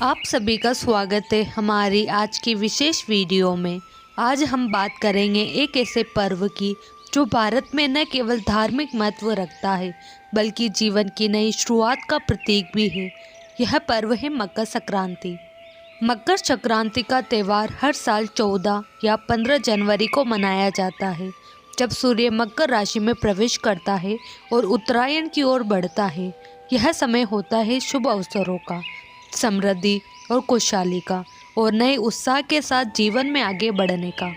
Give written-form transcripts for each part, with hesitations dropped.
आप सभी का स्वागत है हमारी आज की विशेष वीडियो में। आज हम बात करेंगे एक ऐसे पर्व की जो भारत में न केवल धार्मिक महत्व रखता है बल्कि जीवन की नई शुरुआत का प्रतीक भी है। यह पर्व है मकर संक्रांति। मकर संक्रांति का त्यौहार हर साल 14 या 15 जनवरी को मनाया जाता है, जब सूर्य मकर राशि में प्रवेश करता है और उत्तरायण की ओर बढ़ता है। यह समय होता है शुभ अवसरों का, समृद्धि और खुशहाली का और नए उत्साह के साथ जीवन में आगे बढ़ने का।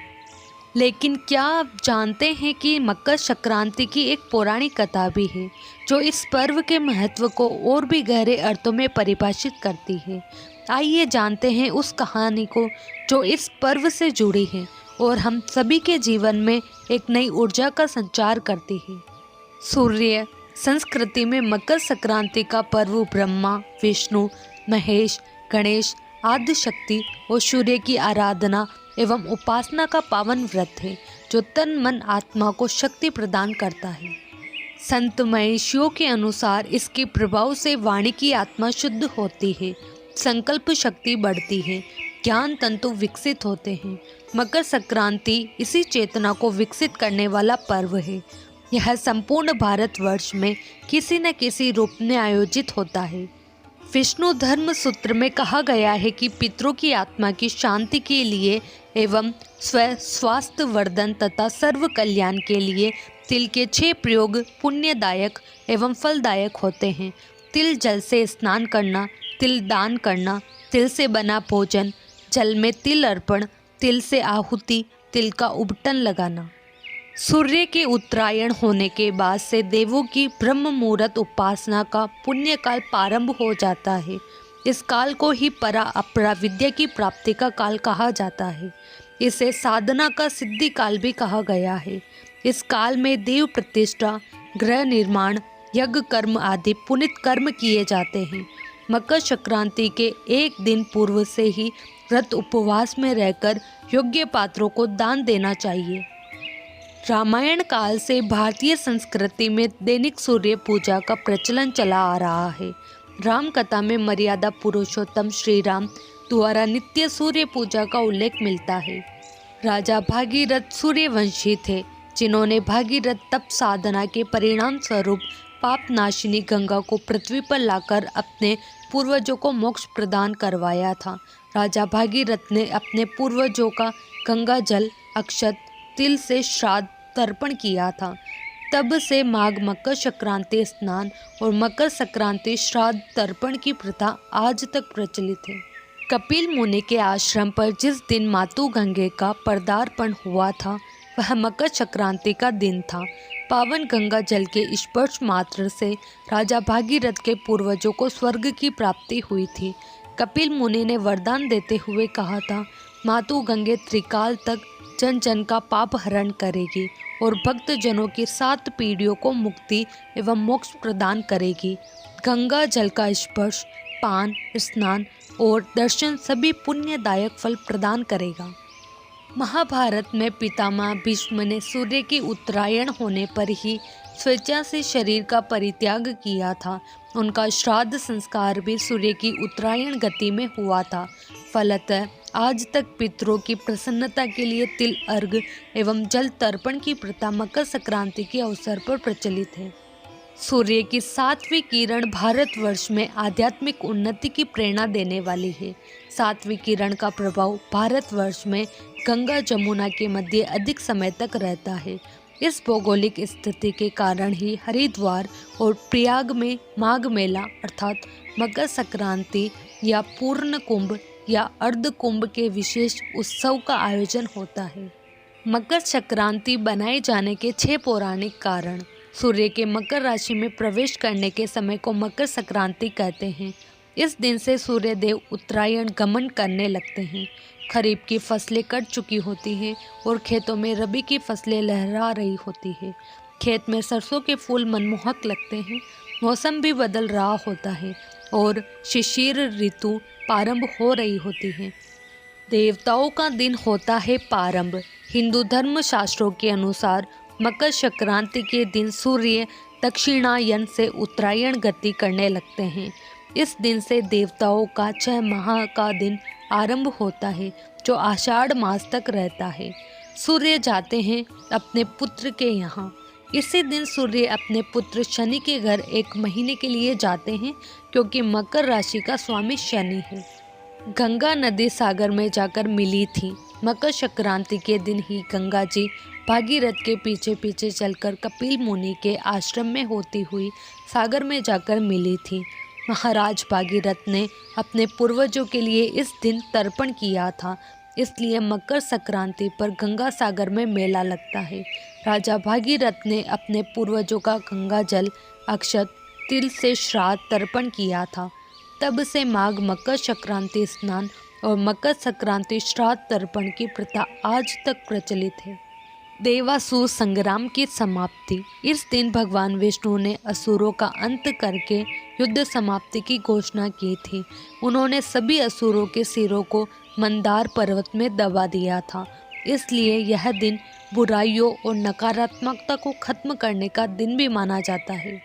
लेकिन क्या आप जानते हैं कि मकर संक्रांति की एक पौराणिक कथा भी है जो इस पर्व के महत्व को और भी गहरे अर्थों में परिभाषित करती है। आइए जानते हैं उस कहानी को जो इस पर्व से जुड़ी है और हम सभी के जीवन में एक नई ऊर्जा का संचार करती है। सूर्य संस्कृति में मकर संक्रांति का पर्व ब्रह्मा, विष्णु, महेश, गणेश आदि शक्ति और सूर्य की आराधना एवं उपासना का पावन व्रत है जो तन मन आत्मा को शक्ति प्रदान करता है। संत महर्षियों के अनुसार इसके प्रभाव से वाणी की आत्मा शुद्ध होती है, संकल्प शक्ति बढ़ती है, ज्ञान तंतु विकसित होते हैं। मकर संक्रांति इसी चेतना को विकसित करने वाला पर्व है। यह संपूर्ण भारतवर्ष में किसी न किसी रूप में आयोजित होता है। विष्णु धर्म सूत्र में कहा गया है कि पितरों की आत्मा की शांति के लिए एवं स्वास्थ्य वर्धन तथा सर्व कल्याण के लिए तिल के 6 प्रयोग पुण्यदायक एवं फलदायक होते हैं। तिल जल से स्नान करना, तिल दान करना, तिल से बना भोजन, जल में तिल अर्पण, तिल से आहुति, तिल का उबटन लगाना। सूर्य के उत्तरायण होने के बाद से देवों की ब्रह्म मुहूर्त उपासना का पुण्य काल प्रारंभ हो जाता है। इस काल को ही परा अपरा विद्या की प्राप्ति का काल कहा जाता है। इसे साधना का सिद्धि काल भी कहा गया है। इस काल में देव प्रतिष्ठा, गृह निर्माण, यज्ञ कर्म आदि पुनित कर्म किए जाते हैं। मकर संक्रांति के एक दिन पूर्व से ही व्रत उपवास में रहकर योग्य पात्रों को दान देना चाहिए। रामायण काल से भारतीय संस्कृति में दैनिक सूर्य पूजा का प्रचलन चला आ रहा है। राम कथा में मर्यादा पुरुषोत्तम श्री राम द्वारा नित्य सूर्य पूजा का उल्लेख मिलता है। राजा भागीरथ सूर्यवंशी थे, जिन्होंने भागीरथ तप साधना के परिणाम स्वरूप पाप नाशिनी गंगा को पृथ्वी पर लाकर अपने पूर्वजों को मोक्ष प्रदान करवाया था। राजा भागीरथ ने अपने पूर्वजों का गंगा जल, अक्षत, तिल से श्राद्ध तर्पण किया था। तब से माघ मकर संक्रांति स्नान और मकर संक्रांति श्राद्ध तर्पण की प्रथा आज तक प्रचलित है। कपिल मुनि के आश्रम पर जिस दिन मातु गंगे का पदार्पण हुआ था वह मकर संक्रांति का दिन था। पावन गंगा जल के स्पर्श मात्र से राजा भागीरथ के पूर्वजों को स्वर्ग की प्राप्ति हुई थी। कपिल मुनि ने वरदान देते हुए कहा था, मातु गंगे त्रिकाल तक जन जन का पाप हरण करेगी और भक्त जनों की 7 पीढ़ियों को मुक्ति एवं मोक्ष प्रदान करेगी। गंगा जल का स्पर्श, पान, स्नान और दर्शन सभी पुण्यदायक फल प्रदान करेगा। महाभारत में पितामह भीष्म ने सूर्य की उत्तरायण होने पर ही स्वेच्छा से शरीर का परित्याग किया था। उनका श्राद्ध संस्कार भी सूर्य की उत्तरायण गति में हुआ था। फलतः आज तक पितरों की प्रसन्नता के लिए तिल अर्घ एवं जल तर्पण की प्रथा मकर संक्रांति के अवसर पर प्रचलित है। सूर्य की 7वीं किरण भारतवर्ष में आध्यात्मिक उन्नति की प्रेरणा देने वाली है। 7वीं किरण का प्रभाव भारतवर्ष में गंगा जमुना के मध्य अधिक समय तक रहता है। इस भौगोलिक स्थिति के कारण ही हरिद्वार और प्रयाग में माघ मेला अर्थात मकर संक्रांति या पूर्ण कुंभ या अर्ध कुंभ के विशेष उत्सव का आयोजन होता है। मकर संक्रांति बनाए जाने के 6 पौराणिक कारण। सूर्य के मकर राशि में प्रवेश करने के समय को मकर संक्रांति कहते हैं। इस दिन से सूर्य देव उत्तरायण गमन करने लगते हैं। खरीफ की फसलें कट चुकी होती हैं और खेतों में रबी की फसलें लहरा रही होती है। खेत में सरसों के फूल मनमोहक लगते हैं। मौसम भी बदल रहा होता है और शिशिर ऋतु प्रारंभ हो रही होती है। देवताओं का दिन होता है प्रारंभ। हिंदू धर्म शास्त्रों के अनुसार मकर संक्रांति के दिन सूर्य दक्षिणायन से उत्तरायण गति करने लगते हैं। इस दिन से देवताओं का 6 माह का दिन आरंभ होता है, जो आषाढ़ मास तक रहता है। सूर्य जाते हैं अपने पुत्र के यहाँ। इसी दिन सूर्य अपने पुत्र शनि के घर 1 महीने के लिए जाते हैं, क्योंकि मकर राशि का स्वामी शनि है। गंगा नदी सागर में जाकर मिली थी। मकर संक्रांति के दिन ही गंगा जी भागीरथ के पीछे पीछे चलकर कपिल मुनि के आश्रम में होती हुई सागर में जाकर मिली थी। महाराज भागीरथ ने अपने पूर्वजों के लिए इस दिन तर्पण किया था, इसलिए मकर संक्रांति पर गंगा सागर में मेला लगता है। राजा भागीरथ ने अपने पूर्वजों का गंगा जल, अक्षत, तिल से श्राद्ध तर्पण किया था। तब से माघ मकर संक्रांति स्नान और मकर संक्रांति श्राद्ध तर्पण की प्रथा आज तक प्रचलित है। देवासुर संग्राम की समाप्ति। इस दिन भगवान विष्णु ने असुरों का अंत करके युद्ध समाप्ति की घोषणा की थी। उन्होंने सभी असुरों के सिरों को मंदार पर्वत में दबा दिया था। इसलिए यह दिन बुराइयों और नकारात्मकता को खत्म करने का दिन भी माना जाता है।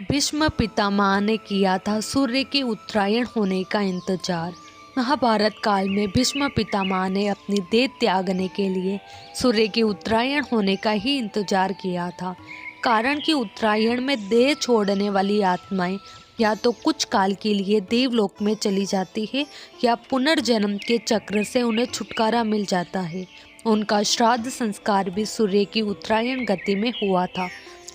भीष्म पितामह ने किया था सूर्य के उत्तरायण होने का इंतजार। महाभारत काल में भीष्म पितामह ने अपनी देह त्यागने के लिए सूर्य के उत्तरायण होने का ही इंतजार किया था। कारण कि उत्तरायण में देह छोड़ने वाली आत्माएं या तो कुछ काल के लिए देवलोक में चली जाती है या पुनर्जन्म के चक्र से उन्हें छुटकारा मिल जाता है। उनका श्राद्ध संस्कार भी सूर्य की उत्तरायण गति में हुआ था।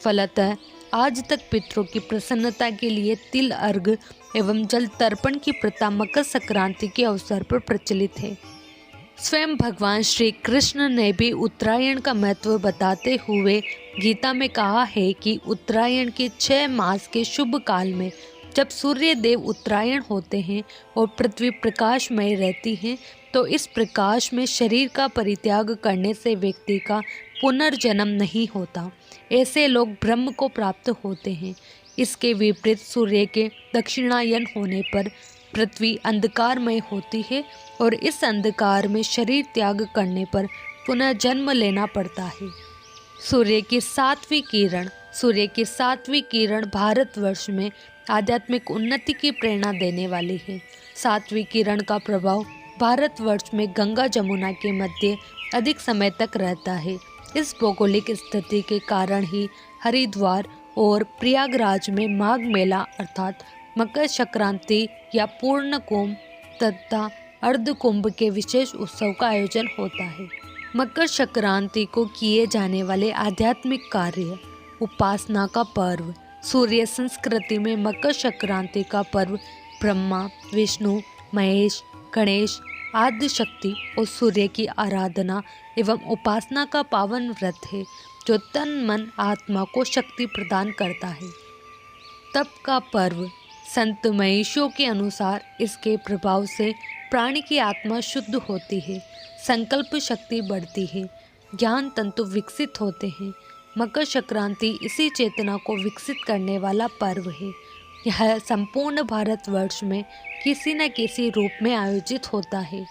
फलतः आज तक पितरों की प्रसन्नता के लिए तिल अर्घ एवं जल तर्पण की प्रथा मकर संक्रांति के अवसर पर प्रचलित है। स्वयं भगवान श्री कृष्ण ने भी उत्तरायण का महत्व बताते हुए गीता में कहा है कि उत्तरायण के 6 मास के शुभ काल में जब सूर्य देव उत्तरायण होते हैं और पृथ्वी प्रकाशमय रहती है, तो इस प्रकाश में शरीर का परित्याग करने से व्यक्ति का पुनर्जन्म नहीं होता। ऐसे लोग ब्रह्म को प्राप्त होते हैं। इसके विपरीत सूर्य के दक्षिणायन होने पर पृथ्वी अंधकारमय होती है और इस अंधकार में शरीर त्याग करने पर पुनः जन्म लेना पड़ता है। सूर्य की 7वीं किरण। सूर्य की 7वीं किरण भारतवर्ष में आध्यात्मिक उन्नति की प्रेरणा देने वाली है। 7वीं किरण का प्रभाव भारतवर्ष में गंगा जमुना के मध्य अधिक समय तक रहता है। इस भौगोलिक स्थिति के कारण ही हरिद्वार और प्रयागराज में माघ मेला अर्थात मकर संक्रांति या पूर्ण कुंभ तथा अर्ध कुंभ के विशेष उत्सव का आयोजन होता है। मकर संक्रांति को किए जाने वाले आध्यात्मिक कार्य। उपासना का पर्व। सूर्य संस्कृति में मकर संक्रांति का पर्व ब्रह्मा, विष्णु, महेश, गणेश, आदि शक्ति और सूर्य की आराधना एवं उपासना का पावन व्रत है, जो तन मन आत्मा को शक्ति प्रदान करता है। तप का पर्व। संत महेशियों के अनुसार इसके प्रभाव से प्राणी की आत्मा शुद्ध होती है, संकल्प शक्ति बढ़ती है, ज्ञान तंतु विकसित होते हैं। मकर संक्रांति इसी चेतना को विकसित करने वाला पर्व है। यह संपूर्ण भारतवर्ष में किसी न किसी रूप में आयोजित होता है।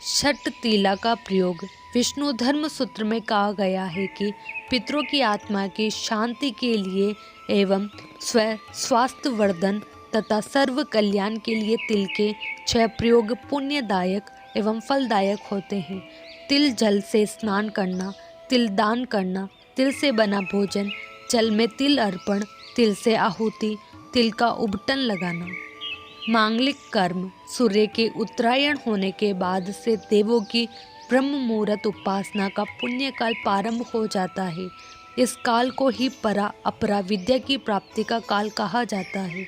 छठ तीला का प्रयोग। विष्णु धर्म सूत्र में कहा गया है कि पितरों की आत्मा की शांति के लिए एवं स्वास्थ्य वर्धन तथा सर्व कल्याण के लिए तिल के 6 प्रयोग पुण्यदायक एवं फलदायक होते हैं। तिल जल से स्नान करना, तिल दान करना, तिल से बना भोजन, जल में तिल अर्पण, तिल से आहुति, तिल का उबटन लगाना। मांगलिक कर्म। सूर्य के उत्तरायण होने के बाद से देवों की ब्रह्म मुहूर्त उपासना का पुण्य काल प्रारंभ हो जाता है। इस काल को ही परा अपरा विद्या की प्राप्ति का काल कहा जाता है।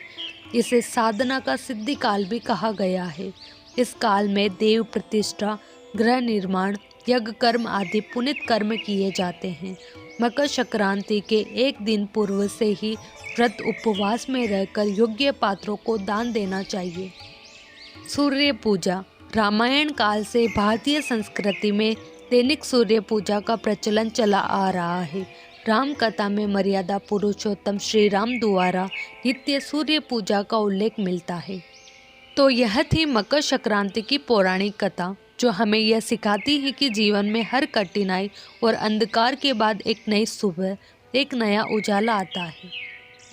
इसे साधना का सिद्धि काल भी कहा गया है। इस काल में देव प्रतिष्ठा, गृह निर्माण, यज्ञ कर्म आदि पुनित कर्म किए जाते हैं। मकर संक्रांति के 1 दिन पूर्व से ही व्रत उपवास में रहकर योग्य पात्रों को दान देना चाहिए। सूर्य पूजा। रामायण काल से भारतीय संस्कृति में दैनिक सूर्य पूजा का प्रचलन चला आ रहा है। राम कथा में मर्यादा पुरुषोत्तम श्री राम द्वारा नित्य सूर्य पूजा का उल्लेख मिलता है। तो यह थी मकर संक्रांति की पौराणिक कथा, जो हमें यह सिखाती है कि जीवन में हर कठिनाई और अंधकार के बाद एक नई सुबह, एक नया उजाला आता है।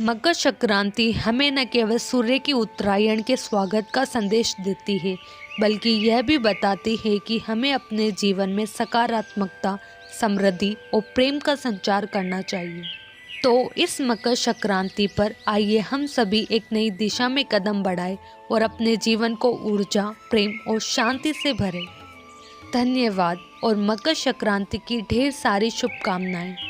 मकर संक्रांति हमें न केवल सूर्य की उत्तरायण के स्वागत का संदेश देती है, बल्कि यह भी बताती है कि हमें अपने जीवन में सकारात्मकता, समृद्धि और प्रेम का संचार करना चाहिए। तो इस मकर संक्रांति पर आइए हम सभी एक नई दिशा में कदम बढ़ाएं और अपने जीवन को ऊर्जा, प्रेम और शांति से भरें। धन्यवाद और मकर संक्रांति की ढेर सारी शुभकामनाएं।